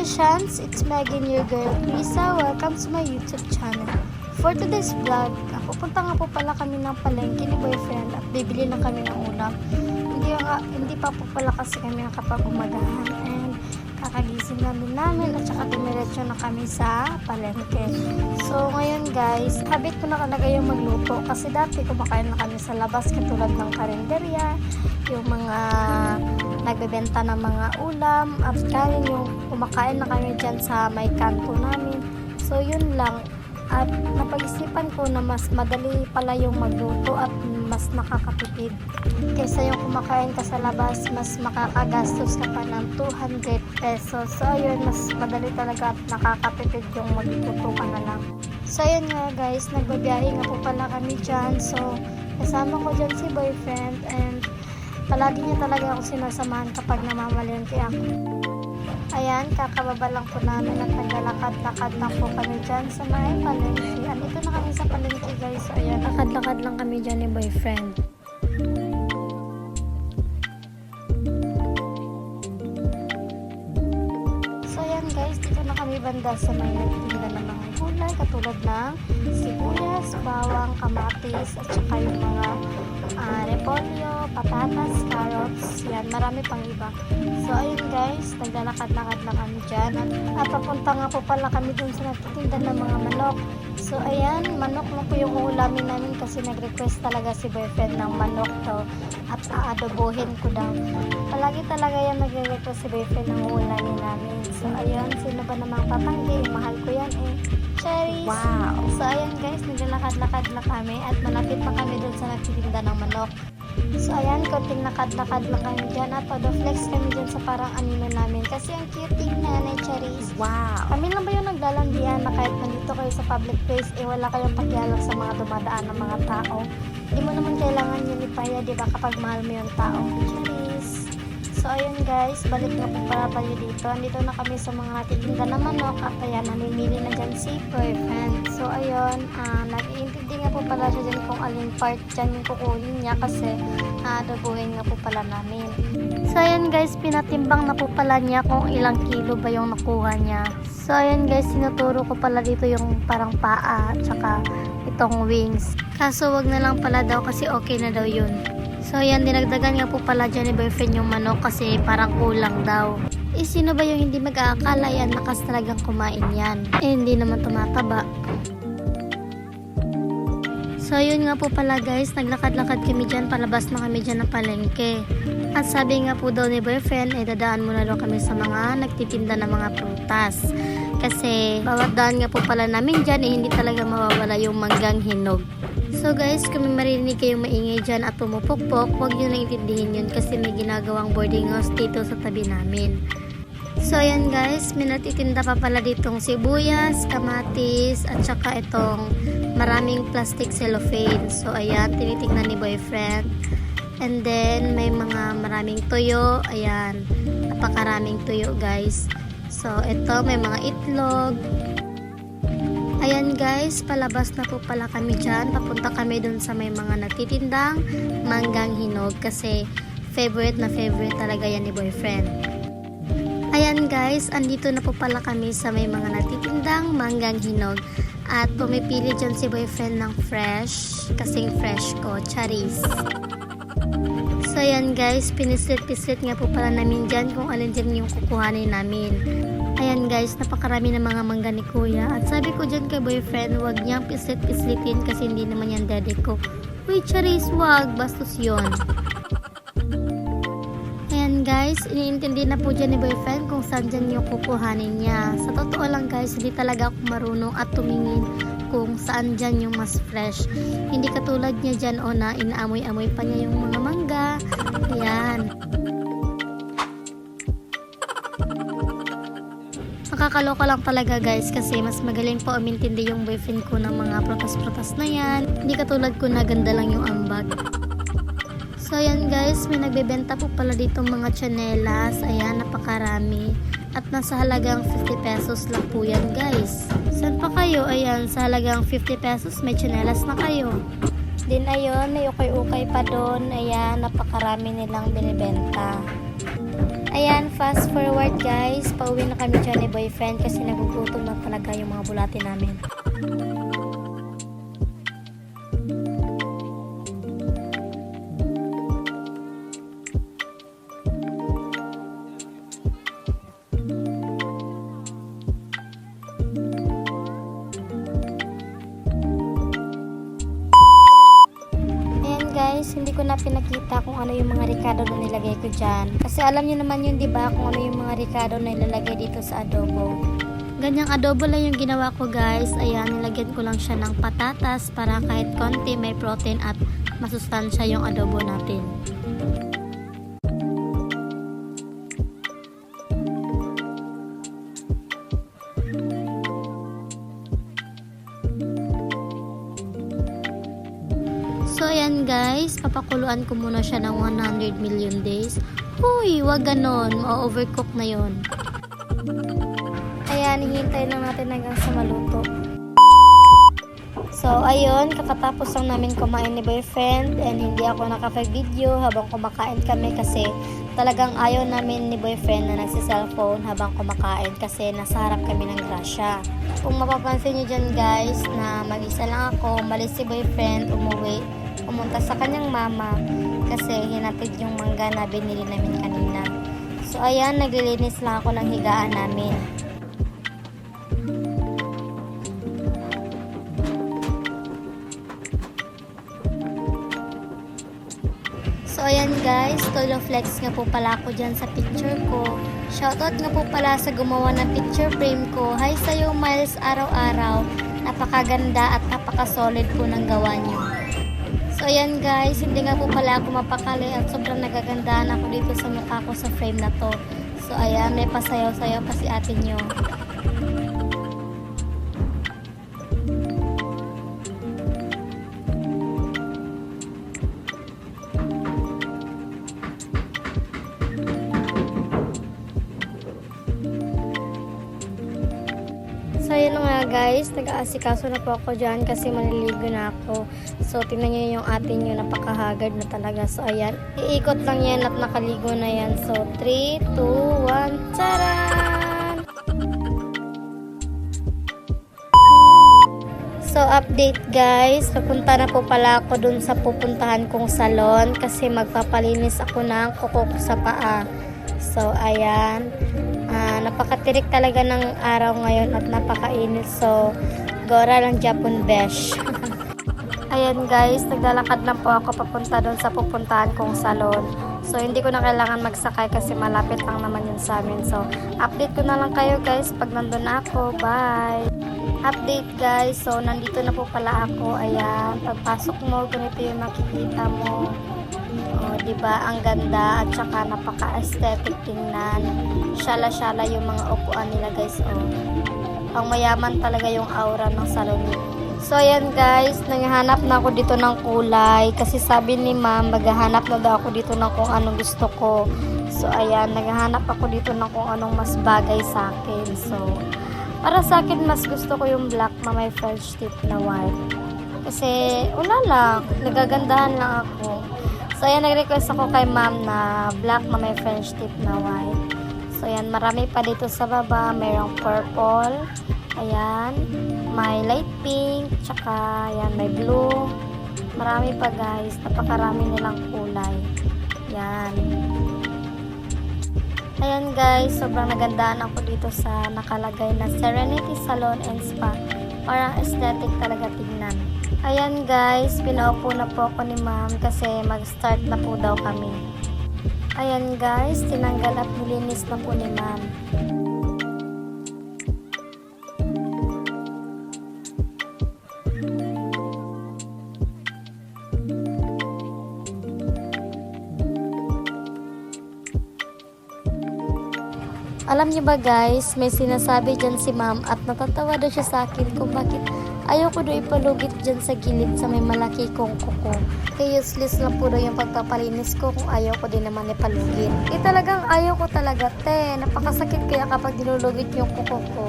Shans, it's Megan, your girl Krisa. Welcome to my YouTube channel. For today's vlog, pupunta nga po pala kami ng palengke ni boyfriend at bibili na kami ng ulam. Hindi pa po pala kasi kami nakapag-umagahan and kakagising namin at saka dumiretso na kami sa palengke. So ngayon guys, habit ko na talaga yung magluto kasi dati kumakain na kami sa labas katulad ng karinderya, yung mga nagbebenta ng mga ulam at kanin, yung kumakain na kami dyan sa may kanto namin. So yun lang, at napag-isipan ko na mas madali pala yung magluto at mas nakakatipid kaysa yung kumakain ka sa labas, mas makakagastos ka pa ng 200 pesos. So ayun, mas madali talaga at nakakatipid yung magluto ka na lang. So ayun nga guys, nagbabiyahe nga po pala kami dyan. So kasama ko dyan si boyfriend and palagi niya talaga ako sinasamahan kapag namamalengke ako. Ayan, kakababa lang po namin at naglalakad-lakad na po kami dyan sa may palengke. Andito na kami sa palengke guys. So ayan, lakad-lakad lang kami dyan ni boyfriend. So ayan guys, dito na kami banda sa may nagtinda ng mga gulay katulad ng sibuyas, bawang, kamatis at saka yung mga repolyo, patatas, carrots, yan, marami pang iba. So ayun guys, naglalakad-lakad lang kami dyan at papunta nga po pala kami dun sa nagtitinda ng mga manok. So ayan, manok na po yung uulamin namin kasi nag-request talaga si boyfriend ng manok daw at aadobohin ko daw. Palagi talaga yan nag-request si boyfriend ng uulamin namin. So ayan, sino ba namang tatanggi? Mahal ko yan eh. Cherries. Wow. So ayan guys, naglalakad-lakad na kami at malapit na kami dun sa nagtitinda ng manok. So ayan, konting lakad-lakad lang kami dyan at todo-flex kami dyan sa parang anino namin kasi ang cute tingnan eh, Cherries. Wow. Kami lang ba yung naglalandian na kahit nandito kayo sa public place eh wala kayong pakialam sa mga dumadaan ng mga tao. Hindi mo naman kailangan yun ipaya, diba, kapag mahal mo yung tao. Cherries. So ayun guys, balik na po para tayo dito. Andito na kami sa mga natitinda na manok at ayan, namimili na dyan si boyfriend. So ayun, nag-iintindi nga po pala siya dyan kung alin part dyan yung kukunin niya kasi adobohin nga po pala namin. So ayun guys, pinatimbang na po pala niya kung ilang kilo ba yung nakuha niya. So ayun guys, sinuturo ko pala dito yung parang paa at saka itong wings. Kaso wag na lang pala daw kasi okay na daw yun. So yan, dinagdagan nga po pala dyan ni boyfriend yung manok kasi parang kulang daw. Eh sino ba yung hindi mag-aakala yan, nakas talagang kumain yan. Eh hindi naman tumataba. So yun nga po pala guys, naglakad-lakad kami dyan, palabas na kami dyan ng palengke. At sabi nga po daw ni boyfriend, eh dadaan muna daw kami sa mga nagtitinda ng mga prutas. Kasi bawat daan nga po pala namin dyan, eh hindi talaga mawawala yung manggang hinog. So guys, kung may marinig kayong maingay dyan at pumupukpok, huwag nyo na intindihin yun kasi may ginagawang boarding house dito sa tabi namin. So ayan guys, may natitinda pa pala ditong sibuyas, kamatis, at saka itong maraming plastic cellophane. So ayan, tinitignan ni boyfriend. And then may mga maraming tuyo, ayan, napakaraming tuyo guys. So ito, may mga itlog. Ayan guys, palabas na po pala kami dyan. Papunta kami dun sa may mga nagtitindang manggang hinog kasi favorite na favorite talaga yan ni boyfriend. Ayan guys, andito na po pala kami sa may mga nagtitindang manggang hinog at pumipili dyan si boyfriend ng fresh kasing fresh ko, Cherries. So ayan guys, pinislit-pislit nga po pala namin dyan kung alin dyan yung kukuhanin namin. Ayan guys, napakarami ng mga mangga ni kuya. At sabi ko dyan kay boyfriend, huwag niyang pislit-pislitin kasi hindi naman yan dede ko. Uy, Cherries, wag, bastos yun. Ayan guys, iniintindi na po dyan ni boyfriend kung saan dyan yung kukuhanin niya. Sa totoo lang guys, hindi talaga ako marunong at tumingin kung saan dyan yung mas fresh. Hindi katulad niya dyan o na inaamoy-amoy pa niya yung mga mangga. Ayan. Nakakaloka lang talaga guys kasi mas magaling po umintindi yung boyfriend ko ng mga prutas-prutas na yan. Hindi katulad ko na ganda lang yung ambag. So ayan guys, may nagbebenta po pala dito mga tsinelas. Ayan, napakarami. At nasa halagang 50 pesos lang po yan guys. Saan pa kayo? Ayan, sa halagang 50 pesos may tsinelas na kayo. Din ayun, may ukay-ukay pa doon. Ayan, napakarami nilang binibenta. Ayan, fast forward guys, pauwi na kami dyan ni boyfriend kasi nagugutom na talaga yung mga bulati namin. Guys, hindi ko na pinakita kung ano yung mga ricado na nilagay ko dyan. Kasi alam niyo naman yun, di ba, kung ano yung mga ricado na ilalagay dito sa adobo. Ganyang adobo lang yung ginawa ko guys. Ayan, nilagyan ko lang siya ng patatas para kahit konti may protein at masustansya yung adobo natin. So ayan guys, papakuluan ko muna siya ng 100 million days. Huy, wag ganon, ma-overcook na yon. Ayan, hihintay lang natin hanggang sa maluto. So ayun, kakatapos lang namin kumain ni boyfriend and hindi ako nakapag-video habang kumakain kami kasi talagang ayaw namin ni boyfriend na nagsi-cellphone habang kumakain kasi nasa harap kami ng grasya. Kung mapapansin nyo dyan guys na mag-isa lang ako, malis si boyfriend, pumunta sa kanyang mama kasi hinatid yung mangga na binili namin kanina. So ayan, naglilinis lang ako ng higaan namin. So ayan guys, todo flex nga po pala ako dyan sa picture ko. Shoutout nga po pala sa gumawa ng picture frame ko. Hi sa'yo Miles araw-araw. Napakaganda at napaka-solid po ng gawa nyo. So ayan guys, hindi nga po pala ako mapakali at sobrang nagagandahan ako dito sa mukha ko sa frame na to. So ayan, may pasayaw-sayaw pa si ate nyo. So yun nga guys, nag-aasikaso na po ako dyan kasi maliligo na ako. So tingnan nyo yung atin nyo, napakahagard na talaga. So ayan, iikot lang yan at nakaligo na yan. So 3, 2, 1, tcharan! So update guys, napunta na po pala ako dun sa pupuntahan kong salon kasi magpapalinis ako ng kuko ko sa paa. So ayan, napakatirik talaga ng araw ngayon at napakainit. So gora lang Japon besh. Ayan guys, naglalakad lang po ako papunta doon sa pupuntahan kong salon. So hindi ko na kailangan magsakay kasi malapit lang naman yun sa amin. So update ko na lang kayo guys pag nandun na ako. Bye! Update guys, so nandito na po pala ako. Ayan, pagpasok mo, ganito yung makikita mo. O, diba? Ang ganda at saka napaka-aesthetic tingnan. Syala-syala yung mga upuan nila guys. O, pang mayaman talaga yung aura ng salon. So ayan guys, naghahanap na ako dito ng kulay kasi sabi ni ma'am, maghahanap na daw ako dito ng kung anong gusto ko. So ayan, naghahanap ako dito ng kung anong mas bagay sa akin. So para sa akin, mas gusto ko yung black na may French tip na white. Kasi wala lang, nagagandahan lang ako. So ayan, nag-request ako kay ma'am na black na may French tip na white. So ayan, marami pa dito sa baba. Mayroong purple. Ayan, may light pink. Tsaka ayan, may blue. Marami pa guys. Napakarami nilang kulay. Ayan. Ayan guys, sobrang nagandahan ako dito sa nakalagay na Serenity Salon and Spa. Parang aesthetic talaga tignan. Ayan guys, pinaupo na po ako ni ma'am kasi mag-start na po daw kami. Ayan guys, tinanggal at nilinis na po ni ma'am. Alam niyo ba guys, may sinasabi dyan si ma'am at natatawa daw siya sa akin kung bakit ayaw ko daw ipalugit dyan sa gilid sa may malaki kong kuko. Kaya useless lang po daw yung pagpapalinis ko kung ayaw ko din naman ipalugit. Talagang ayaw ko talaga te, napakasakit kaya kapag nilulugit yung kuko ko.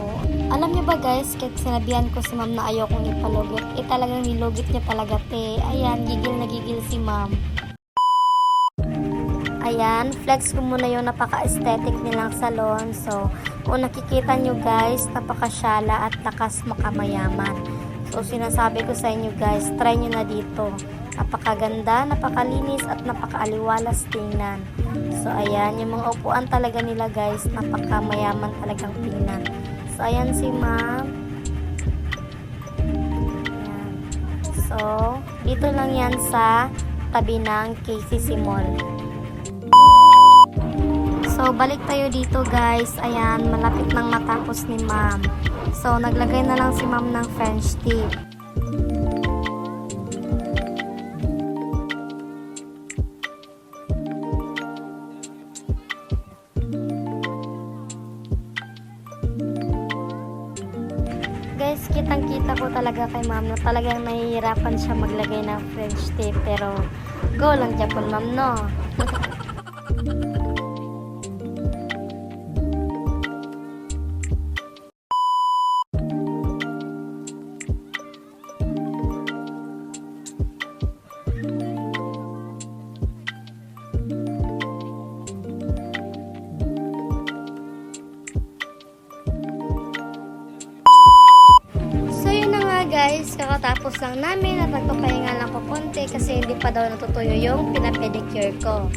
Alam niyo ba guys, kahit sinabihan ko si ma'am na ayaw kong ipalugit, talagang nilugit niya talaga te. Ayan, gigil na gigil si ma'am. Ayan, flex ko muna yung napaka-aesthetic nilang salon. So, kung nakikita nyo guys, napakasyala at lakas makamayaman. So, sinasabi ko sa inyo guys, try nyo na dito. Napakaganda, napakalinis at napakaaliwalas tingnan. So, ayan, yung mga upuan talaga nila guys, napakamayaman talagang tingnan. So, ayan si ma'am. Ayan. So, dito lang yan sa tabi ng KCC Mall. So, balik tayo dito guys. Ayan, malapit nang matapos ni ma'am. So, naglagay na lang si ma'am ng French tip. Guys, kitang-kita ko talaga kay ma'am na talagang nahihirapan siya maglagay ng French tip. Pero, go lang Japon ma'am, no? Guys, kakatapos lang namin at nagpapahinga lang ko konti kasi hindi pa daw natutuyo yung pinapedicure ko.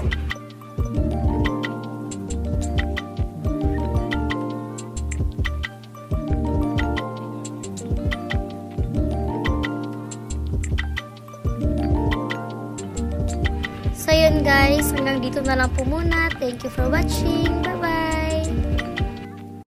So yun guys, hanggang dito na lang po muna. Thank you for watching. Bye!